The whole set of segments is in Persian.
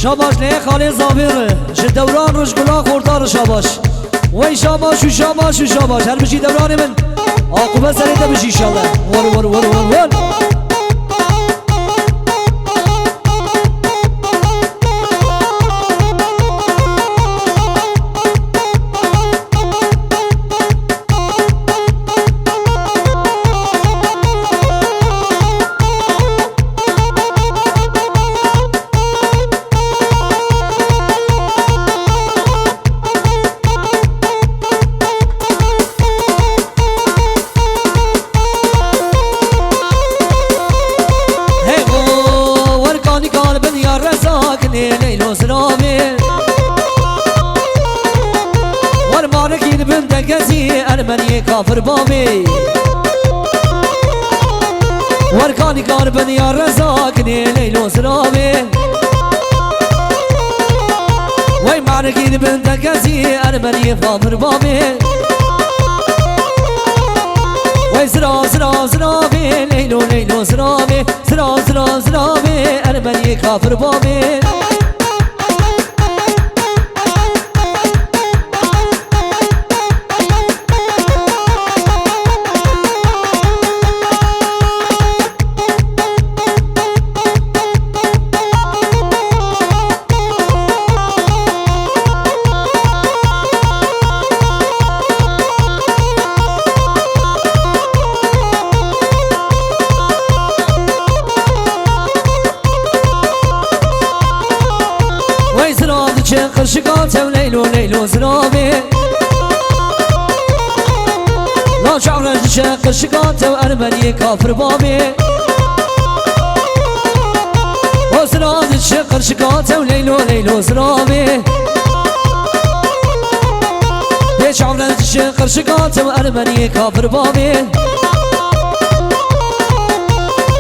شاباش ليه خالي زابير دوران رش قلا خوردار شاباش وي شاباش وشاباش وشاباش هر بشي دوران من عاقبه سريته بشي ان شاء الله ور ور ور ور ور ارمنی کافر بابی ورکانی کار بنیا رزا کنی لیلو سرابی وی معرکین بنت کسی ارمنی کافر بابی وی سرا سرا سرابی لیلو لیلو سرابی سرا سرا سرابی ارمنی کافر بابی قرشقاته وليلو ليلو زرابي لا شعر قرشقاته وأرمني كافر بابي وزراد قرشقاته وليلو ليلو زرابي شعر قرشقاته وأرمني كافر بابي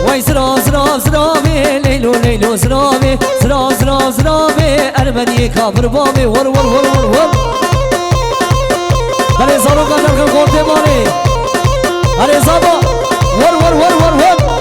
وي زرا زرا زرابي ليلو ليلو زرابي زرا زرا زرابي ارمني كافر بابي ور ور ور ور ور اري زارو قدر خل قوتي ماني اري زابا ور ور ور ور ور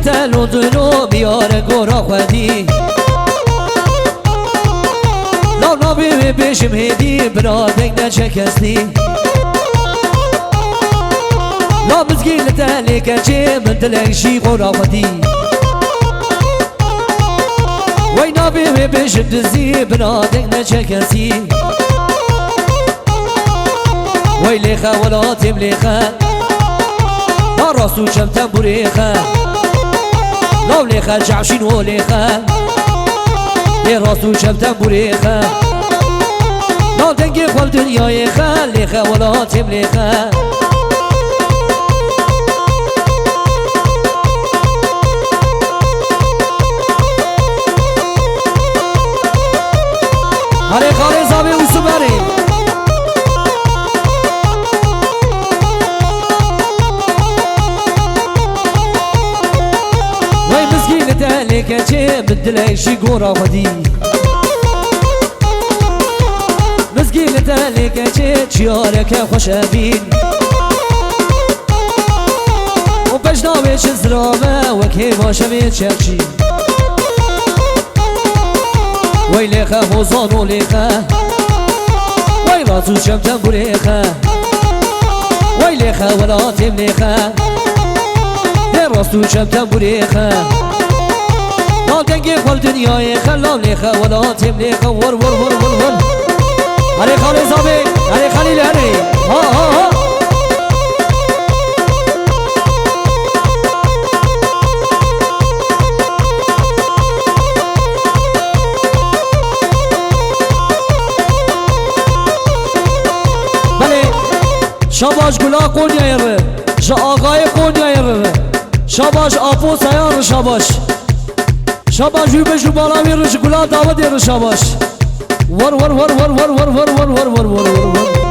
تلو دلو بیار گورا خودی لا نبی بشم هدی برادک نچکستی لا مزگیل تلی کچه من دلکشی گورا خودی وی نبی بشم دزی برادک نچکستی وی لیخه ولاتیم لیخه لا راسو چمتن بریخه لو ليخا جعشين وليخا لي راسو شبتن بريخا لو تنقي خل دنيا يخا ليخا ولا تمليخا هاري خالي زابي وسباري كاتشي بدل شي قورا خدي مسكين تالي كاتشي شيارك خوش ابين وباش ناويش الزرامة وكي ما شميت شاكشي ويليخا موزانو ليخا ويلاتو شمتن بريخا ويليخا ولا تمليخا راسو شمتن بريخا تنقي خل دنياي خلام ليخا ولا تمليخا ور ور ور ور ور علي خالي زابي علي خليل علي ها ها ها بله شاباش گلا قونيا يره جا آقای قونيا يره شاباش آپو سيار شاباش شاباش يبشو بالا ويرش گلا دعوت يره شاباش ور ور ور ور ور ور ور ور ور ور ور ور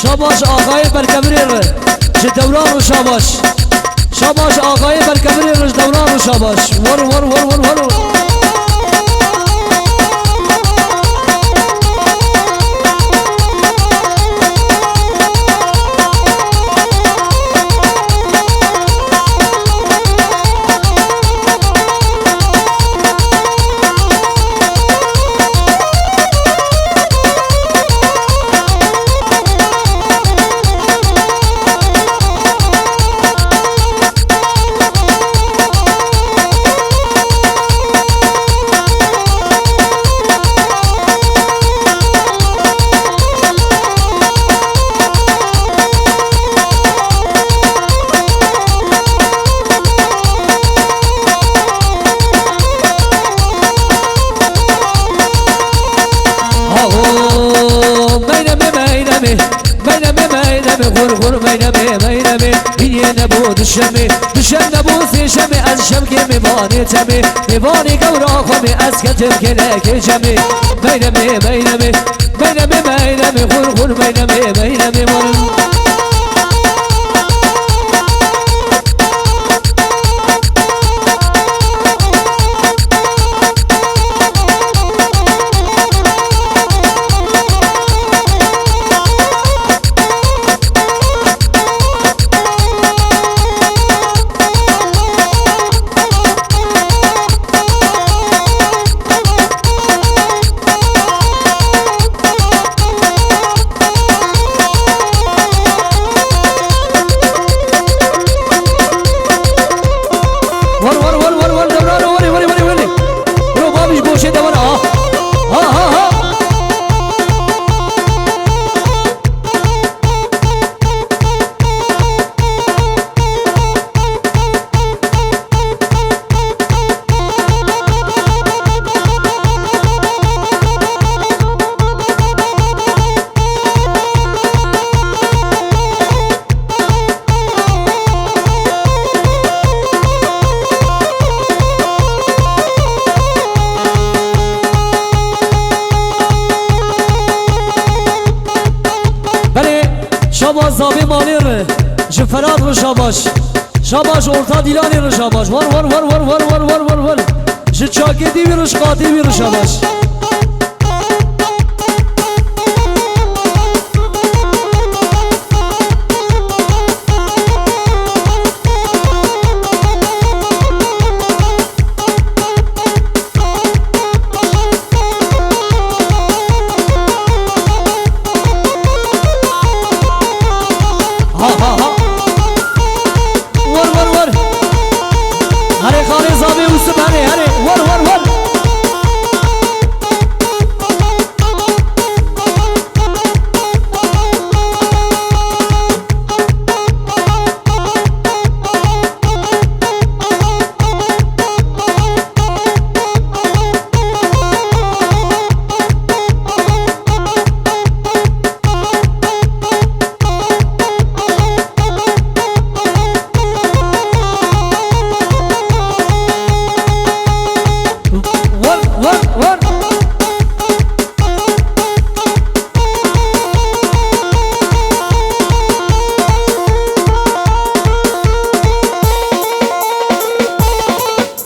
شاباش آقای برکبری دوران و شاباش شاباش آقای برکبری دوران و شاباش ور ور ور ور ور دشمه دشم نبوسی شمه از شم که میوانی تمه میوانی گورا خومی از کتم که نکه جمه بینمه بینمه بینمه بینمه خور خور بینمه بینمه شاباش زابی مانی ره جفرات رو شاباش شاباش ارتا دیلانی رو شاباش ور ور ور ور ور ور ور ور ور جچاکی دیوی رو شقاطی بی رو شاباش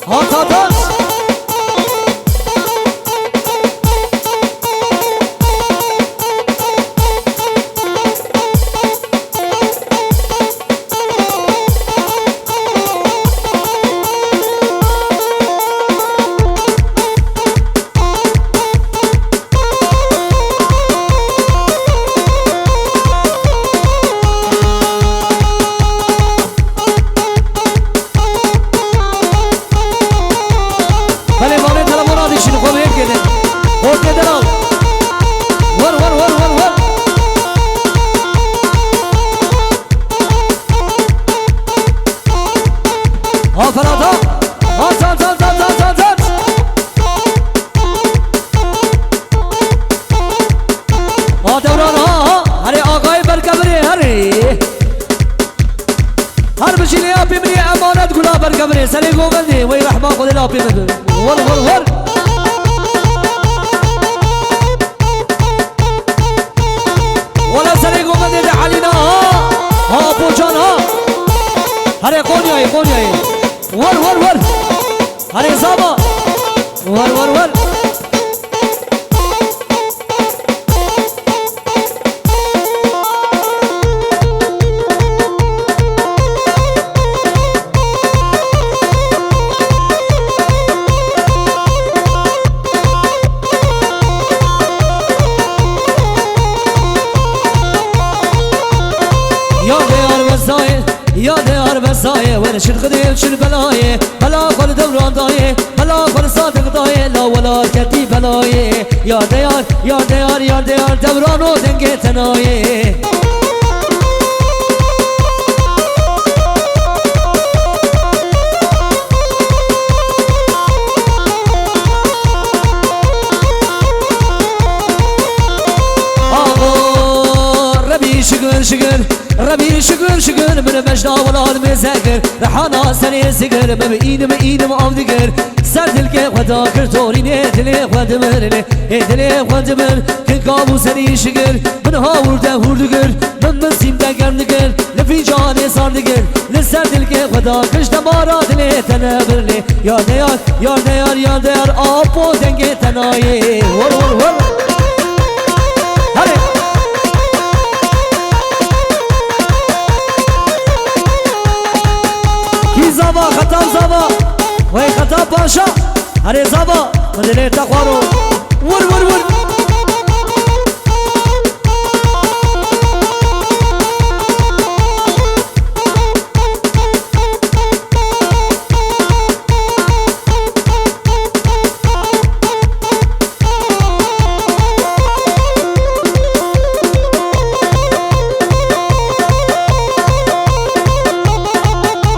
هات هات هات هر بشيني ابي مني امانه تقول برقبري سليق وغدي وي رحمه خذ الابي مني ور ور ور ولا سليق وغدي ده علينا ها بوجان ها هري قونيا قونيا ور ور ور هري زابا ور ور ور يا ديار بسايه وين شن غدير شن بلايه بلا كل دوران ضايه بلا كل صادق ضايه لا ولا كتي بلايه يا ديار يا ديار يا ديار دوران ودنجي تنايه شقر ربي شقر شقر من مجدا ولا المزاقر رحانا سري سقر مبين مئين مؤفدقر سرد الكي خدا كرتوري نيتلي خدمر نيتلي خدمر كن قابو سري شقر من هاور ده هوردقر من مسيم ده قرنقر لفي جاني صاردقر لسرد الكي خدا كش دمارات نيتنبر لي يا ديار يا ديار يا ديار آبو دنگي تناي ور ور ور هري زابا خطاب زابا وي خطاب باشا هري زابا مدلي تخوارو ور ور ور